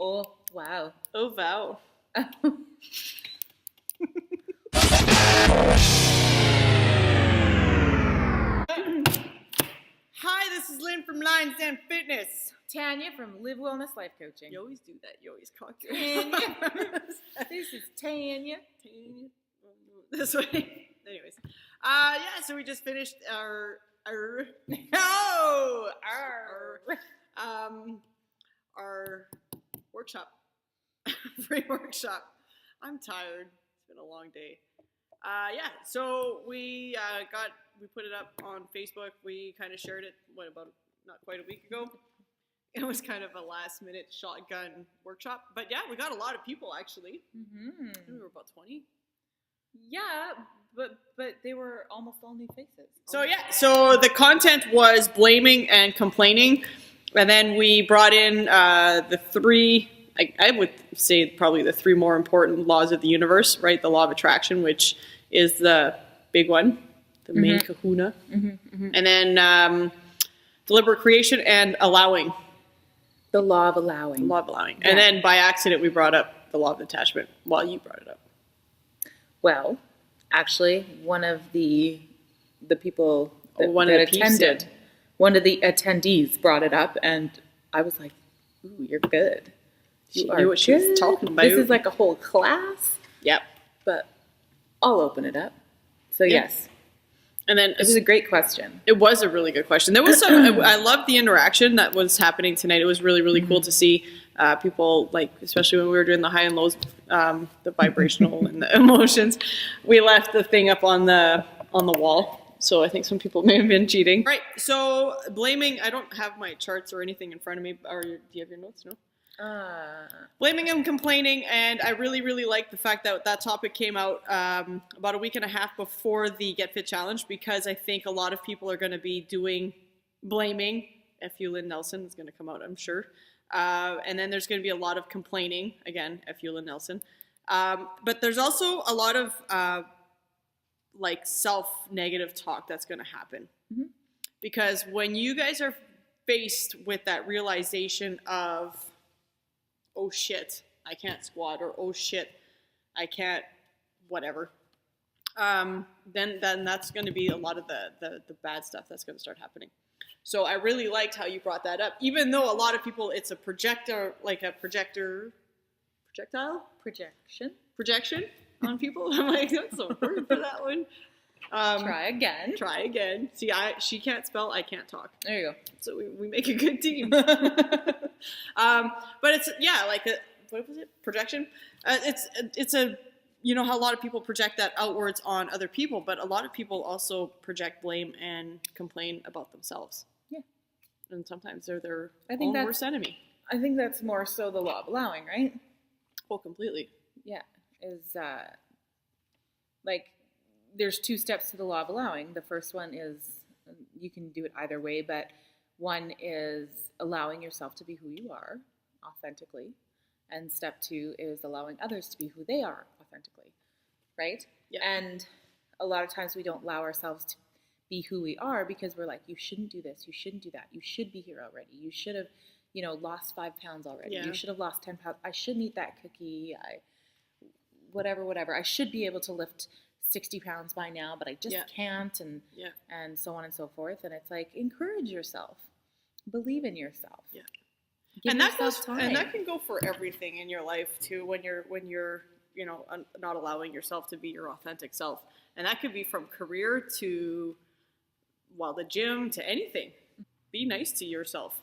Oh, wow. Oh, wow. Hi, this is Lynn from Lions Den Fitness. Tanya from Live Wellness Life Coaching. You always do that. You always cock your Tanya. This is Tanya. This way. Anyways. So we just finished our workshop. Free workshop. I'm tired. It's been a long day. So we put it up on Facebook. We kind of shared it, about not quite a week ago. It was kind of a last minute shotgun workshop. But yeah, we got a lot of people actually. Mm-hmm. I think we were about 20. Yeah, but they were almost all new faces. So the content was blaming and complaining. And then we brought in the three, I would say probably the three more important laws of the universe, right? The law of attraction, which is the big one, the main kahuna. Mm-hmm, mm-hmm. And then deliberate creation and allowing. The law of allowing. Law of allowing. Yeah. And then by accident, we brought up the law of attachment while you brought it up. Well, actually, one of the people one of the attendees brought it up, and I was like, "Ooh, you're good. She knew what she was talking about. This is like a whole class." Yep. But I'll open it up. So yes. And then it was a great question. It was a really good question. There was some. I loved the interaction that was happening tonight. It was really, really cool to see people, like, especially when we were doing the high and lows, the vibrational and the emotions. We left the thing up on the wall, so I think some people may have been cheating. Right. So blaming. I don't have my charts or anything in front of me. Or do you have your notes? No. Blaming and complaining, and I really, really like the fact that that topic came out about a week and a half before the Get Fit Challenge, because I think a lot of people are going to be doing blaming. F.U. Lynn Nelson is going to come out, I'm sure. And then there's going to be a lot of complaining, again, F.U. Lynn Nelson. But there's also a lot of like self-negative talk that's going to happen. Mm-hmm. Because when you guys are faced with that realization of, oh shit, I can't squat, or oh shit, I can't whatever, then that's going to be a lot of the bad stuff that's going to start happening. So I really liked how you brought that up, even though a lot of people, it's a projector, like a projectile? Projection on people. I'm like, that's a word for that one. Try again. See, she can't spell, I can't talk. There you go. So we make a good team. But it's, like what was it? Projection? It's a, you know how a lot of people project that outwards on other people, but a lot of people also project blame and complain about themselves. Yeah. And sometimes they're their own worst enemy. I think that's more so the law of allowing, right? Oh, completely. Yeah. Is like, there's two steps to the law of allowing. The first one is, you can do it either way, but one is allowing yourself to be who you are authentically. And step two is allowing others to be who they are authentically, right? Yeah. And a lot of times we don't allow ourselves to be who we are because we're like, you shouldn't do this, you shouldn't do that, you should be here already, you should have, lost 5 pounds already, you should have lost 10 pounds, I shouldn't eat that cookie, whatever, I should be able to lift 60 pounds by now, but I just can't, and so on and so forth. And it's like, encourage yourself, believe in yourself. Yeah. And that can go for everything in your life too, when you're not allowing yourself to be your authentic self. And that could be from career to the gym, to anything. Be nice to yourself.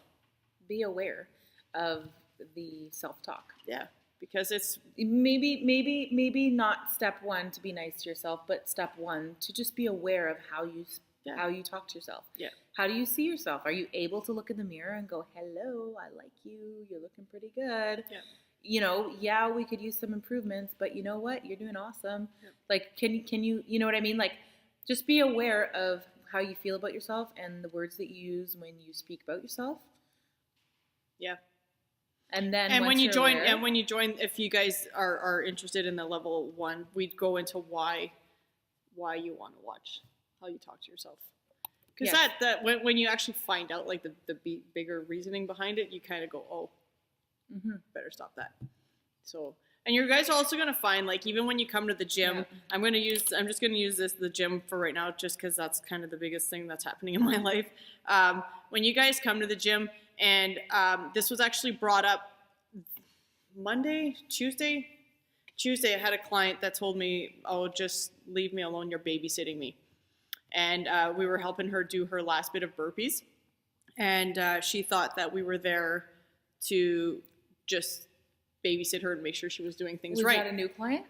Be aware of the self-talk. Yeah. Because it's maybe not step one to be nice to yourself, but step one to just be aware of how you talk to yourself. Yeah. How do you see yourself? Are you able to look in the mirror and go, hello, I like you, you're looking pretty good. Yeah. We could use some improvements, but you know what? You're doing awesome. Yeah. Like, can you, you know what I mean? Like, just be aware of how you feel about yourself and the words that you use when you speak about yourself. Yeah. And then when you join, if you guys are interested in the level 1, we'd go into why you want to watch how you talk to yourself. Because that when you actually find out like the bigger reasoning behind it, you kind of go, oh, Better stop that. So, and you guys are also going to find, like, even when you come to the gym, I'm just going to use the gym for right now, just because that's kind of the biggest thing that's happening in my life. When you guys come to the gym, and this was actually brought up Tuesday, I had a client that told me, oh, just leave me alone, you're babysitting me. And we were helping her do her last bit of burpees. And she thought that we were there to just babysit her and make sure she was doing things right. Was that a new client?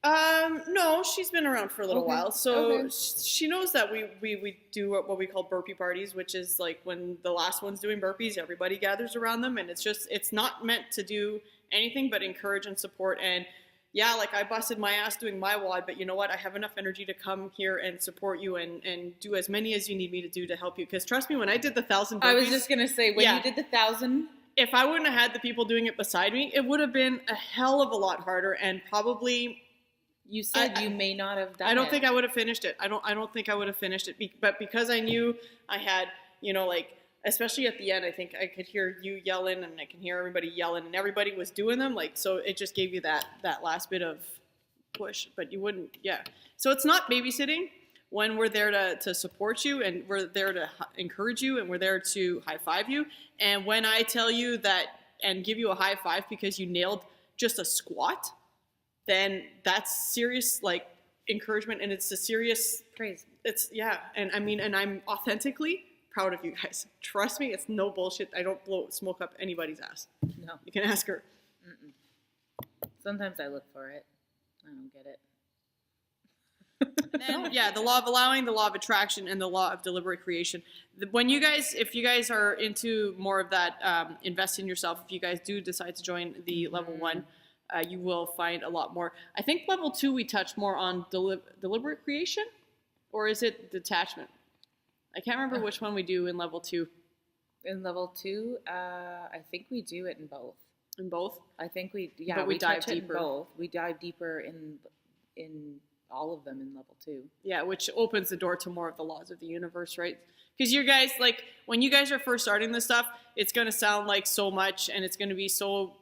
No, she's been around for a little while. So she knows that we do what we call burpee parties, which is like when the last one's doing burpees, everybody gathers around them. And it's not meant to do anything but encourage and support. And yeah, like I busted my ass doing my WOD, but you know what? I have enough energy to come here and support you and do as many as you need me to do to help you. Because trust me, when I did the 1,000 burpees. I was just going to say, when you did the 1,000. If I wouldn't have had the people doing it beside me, it would have been a hell of a lot harder and probably. You said you may not have done it. I don't think I would have finished it. I don't think I would have finished it. But because I knew I had, like, especially at the end, I think I could hear you yelling and I can hear everybody yelling and everybody was doing them. Like, so it just gave you that last bit of push, but you wouldn't. Yeah. So it's not babysitting when we're there to support you and we're there to encourage you and we're there to high five you. And when I tell you that and give you a high five because you nailed just a squat, then that's serious, like, encouragement, and it's a serious praise. It's, and I mean, and I'm authentically proud of you guys. Trust me, it's no bullshit. I don't blow smoke up anybody's ass. No. You can ask her. Sometimes I look for it. I don't get it. And then, the law of allowing, the law of attraction, and the law of deliberate creation. If you guys are into more of that, invest in yourself, if you guys do decide to join the level 1, you will find a lot more. I think level 2, we touch more on deliberate creation, or is it detachment? I can't remember which one we do in level 2. In level 2, I think we do it in both. In both? I think we dive touch deeper. It in both. We dive deeper in all of them in level 2. Yeah, which opens the door to more of the laws of the universe, right? Because you guys, like, when you guys are first starting this stuff, it's going to sound like so much, and it's going to be so.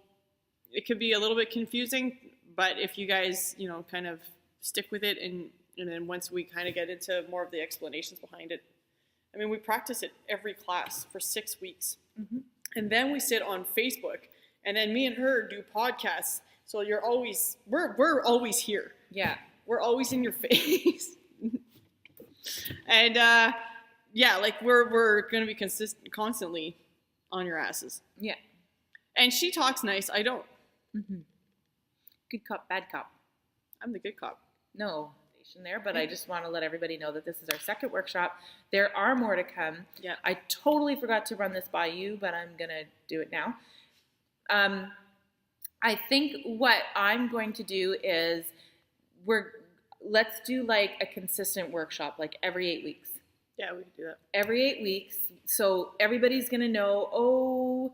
It could be a little bit confusing, but if you guys, kind of stick with it, and then once we kind of get into more of the explanations behind it, I mean, we practice it every class for 6 weeks. And then we sit on Facebook, and then me and her do podcasts. So we're always here. Yeah. We're always in your face. And like we're going to be constantly on your asses. Yeah. And she talks nice. I don't. Good cop, bad cop. I'm the good cop. No there, but I just want to let everybody know that this is our second workshop. There are more to come. Yeah. I totally forgot to run this by you, but I'm going to do it now. I think what I'm going to do is let's do like a consistent workshop, like every 8 weeks. Yeah, we can do that. Every 8 weeks. So everybody's going to know,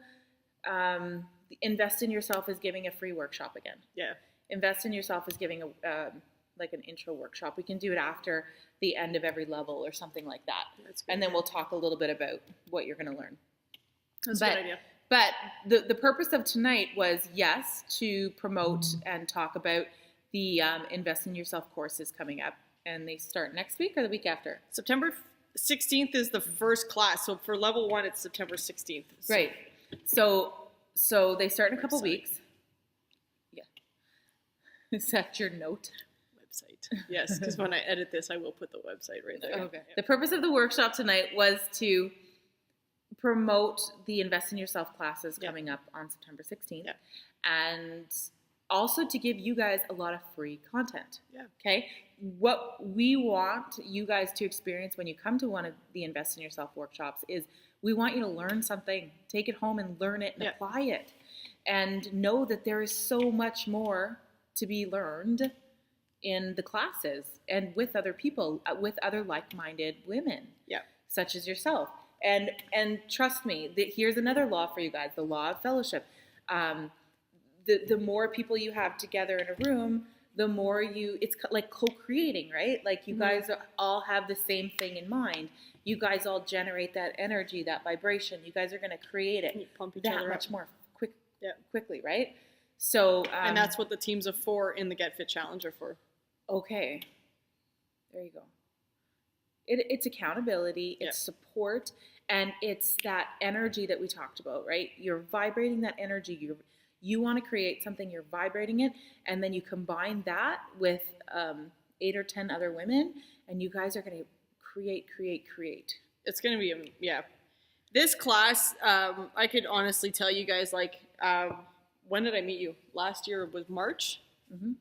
Invest in Yourself is giving a free workshop again. Yeah. Invest in Yourself is giving like an intro workshop. We can do it after the end of every level or something like that. That's good. And then we'll talk a little bit about what you're going to learn. That's a good idea. But the purpose of tonight was, yes, to promote and talk about the Invest in Yourself courses coming up. And they start next week or the week after? September 16th is the first class. So for level 1, it's September 16th. Right. So they start in a couple weeks. Yeah. Is that your note? Website. Yes, because when I edit this, I will put the website right there. Okay. Yeah. The purpose of the workshop tonight was to promote the Invest in Yourself classes coming up on September 16th. Yeah. And also to give you guys a lot of free content. Yeah. Okay? What we want you guys to experience when you come to one of the Invest in Yourself workshops is we want you to learn something, take it home and learn it and apply it. And know that there is so much more to be learned in the classes and with other people, with other like-minded women, such as yourself. And trust me, here's another law for you guys, the law of fellowship. The more people you have together in a room, the more it's like co-creating, right? Like you guys all have the same thing in mind. You guys all generate that energy, that vibration. You guys are going to create it pump each other much up. more quickly, right? So and that's what the teams of 4 in the Get Fit Challenge are for. Okay, there you go. It's accountability, it's support, and it's that energy that we talked about, right? You're vibrating that energy. You want to create something, you're vibrating it, and then you combine that with 8 or 10 other women, and you guys are going to create. It's going to be, This class, I could honestly tell you guys, like, when did I meet you? Last year was March? Mm-hmm.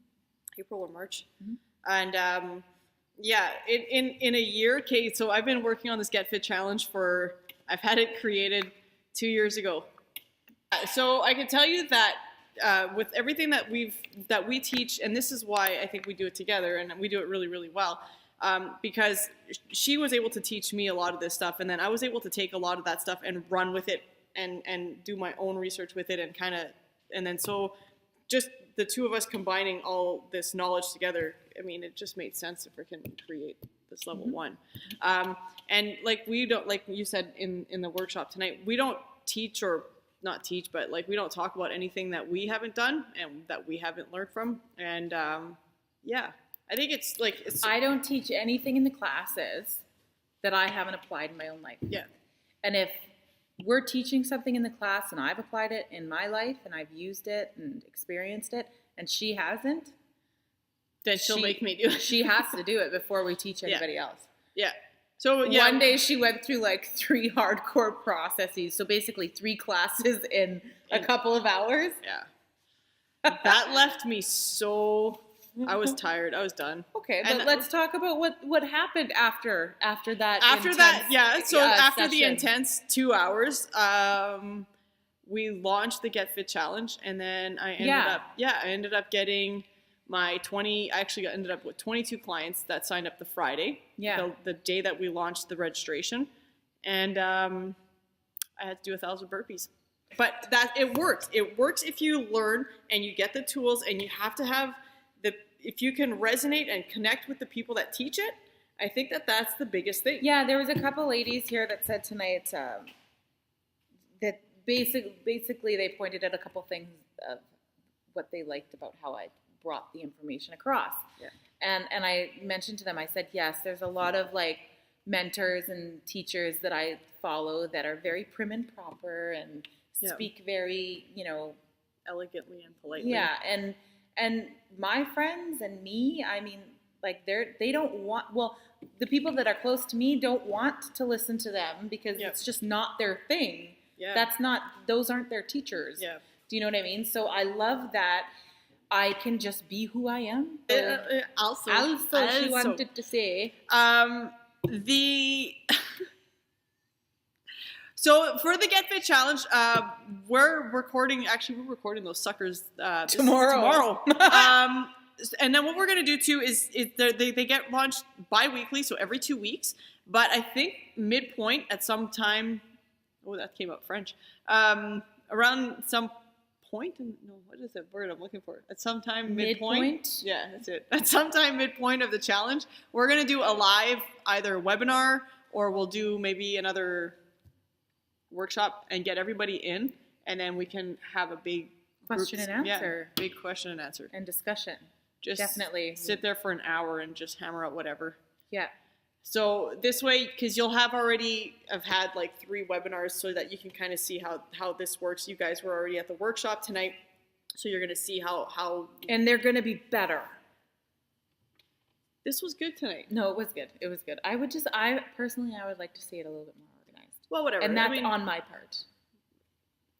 April or March? Mm-hmm. And, in a year, okay, so I've been working on this Get Fit Challenge I've had it created 2 years ago. So I can tell you that with everything that we teach, and this is why I think we do it together, and we do it really, really well, because she was able to teach me a lot of this stuff, and then I was able to take a lot of that stuff and run with it and do my own research with it, and then so just the two of us combining all this knowledge together, I mean, it just made sense if we can create this level 1. And like we don't, like you said in the workshop tonight, we don't teach or not teach, but like we don't talk about anything that we haven't done and that we haven't learned from. And I think I don't teach anything in the classes that I haven't applied in my own life. Yeah. And if we're teaching something in the class and I've applied it in my life and I've used it and experienced it and she hasn't, then she'll make me do it. She has to do it before we teach anybody else. Yeah. So one day she went through like 3 hardcore processes. So basically 3 classes in a couple of hours. Yeah. That left me so, I was tired. I was done. Okay, but let's talk about what happened after that. After that, after session. the intense 2 hours, we launched the Get Fit Challenge, and then I ended up getting my 20. I actually ended up with 22 clients that signed up the Friday, the day that we launched the registration, and I had to do 1,000 burpees. But that it works. It works if you learn and you get the tools, and you have to have if you can resonate and connect with the people that teach it. I think that's the biggest thing. Yeah, there was a couple ladies here that said tonight that basically they pointed out a couple things of what they liked about how I brought the information across. Yeah. And I mentioned to them, I said, yes, there's a lot of like mentors and teachers that I follow that are very prim and proper and speak very, elegantly and politely. Yeah, and my friends and me, I mean, like they don't want, well, the people that are close to me don't want to listen to them because it's just not their thing. Yeah. Those aren't their teachers. Yeah. Do you know what I mean? So I love that I can just be who I am. Also, she wanted to say. So for the Get Fit Challenge, we're recording those suckers tomorrow. And then what we're going to do too is they get launched bi-weekly, so every 2 weeks. But I think midpoint at some time, that came out French, around some point, what is the word I'm looking for? At some time midpoint? Yeah, that's it. At some time midpoint of the challenge, we're going to do a live either webinar or we'll do maybe another workshop and get everybody in, and then we can have a big question and answer. Yeah, big question and answer. And discussion. Just definitely sit there for an hour and just hammer out whatever. Yeah. So this way, because you'll have had like 3 webinars so that you can kind of see how this works. You guys were already at the workshop tonight, so you're going to see how. And they're going to be better. This was good tonight. No, it was good. It was good. I would like to see it a little bit more organized. Well, whatever. And that's on my part.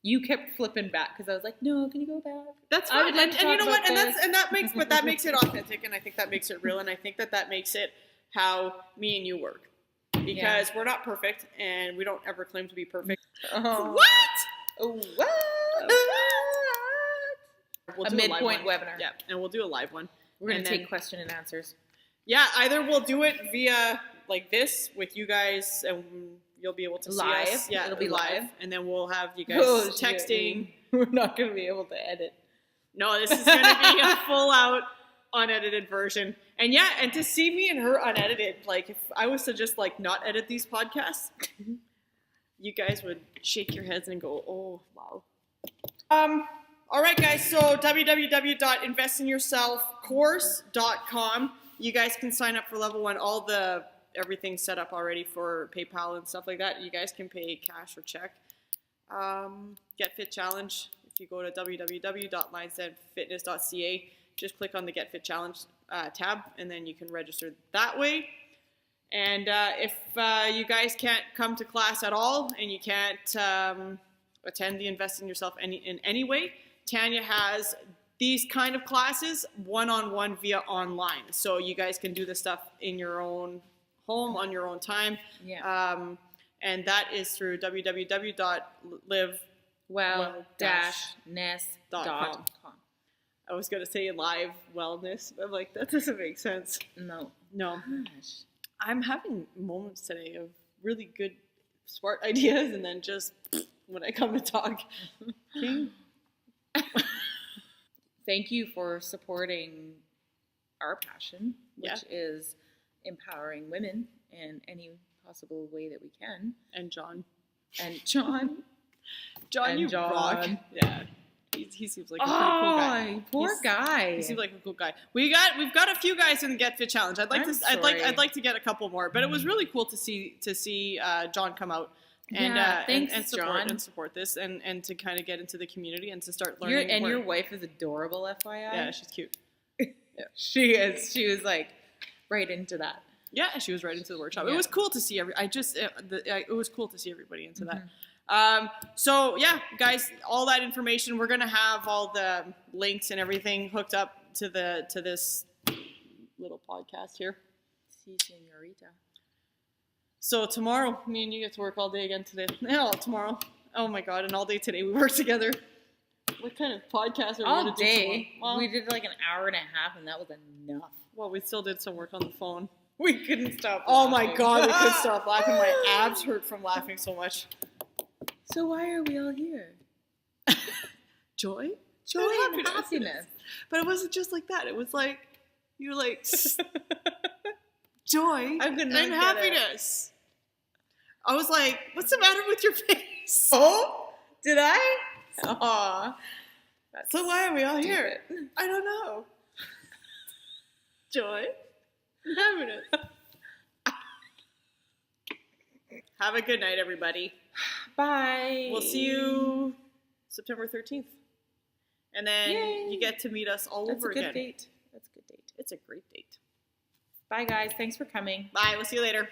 You kept flipping back because I was like, "No, can you go back?" That's fine. And you know what? That makes it authentic, and I think that makes it real, and I think that makes it how me and you work, because we're not perfect, and we don't ever claim to be perfect. What? We'll a do midpoint a live webinar. Yeah, and we'll do a live one. We're gonna take question and answers. Yeah, either we'll do it via like this with you guys, and you'll be able to see us. Yeah, it'll be live, and then we'll have you guys texting. We're not gonna be able to edit. No, this is gonna be a full out unedited version. And to see me and her unedited, like if I was to just like not edit these podcasts, you guys would shake your heads and go, "Oh, wow." All right, guys. So www.investinyourselfcourse.com. You guys can sign up for level 1. Everything's set up already for PayPal and stuff like that. You guys can pay cash or check. Get Fit Challenge. If you go to www.mindsetfitness.ca, just click on the Get Fit Challenge tab, and then you can register that way. And if you guys can't come to class at all and you can't attend the Invest in Yourself in any way, Tanya has these kind of classes one-on-one via online. So you guys can do this stuff in your own home on your own time. Yeah. And that is through www.live-ness.com. I was going to say live wellness, but I'm like, that doesn't make sense. No. Gosh. I'm having moments today of really good smart ideas, and then just when I come to talk. Thank you for supporting our passion, which is empowering women in any possible way that we can. And John. And you John. rock. Yeah. He seems like a pretty cool guy. Poor guy. He seems like a cool guy. We've got a few guys in the Get Fit Challenge. I'd like to get a couple more, but it was really cool to see John come out and thanks, and support this and to kind of get into the community and to start learning. Your wife is adorable, FYI. Yeah, she's cute. Yeah. She is. She was like right into that. Yeah, she was right into the workshop. Yeah. It was cool to see it was cool to see everybody into that. So yeah, guys, all that information, we're gonna have all the links and everything hooked up to this little podcast here. Si, señorita. So tomorrow, me and you get to work all day again today. No, tomorrow. Oh my god, and all day today we work together. What kind of podcast are we all gonna do day? tomorrow? Well, we did like an hour and a half, and that was enough. well, we still did some work on the phone. We couldn't stop. Oh laughing. my god, we couldn't stop laughing. My abs hurt from laughing so much. So why are we all here? Joy And happiness. But it wasn't just like that. It was like you're like joy and happiness. I was like, what's the matter with your face? Oh, did I? Aw. So why are we all here? I don't know. Joy and happiness. Have a good night, everybody. Bye. We'll see you September 13th. And then you get to meet us all over again. That's a good date. It's a great date. Bye, guys. Thanks for coming. Bye. We'll see you later.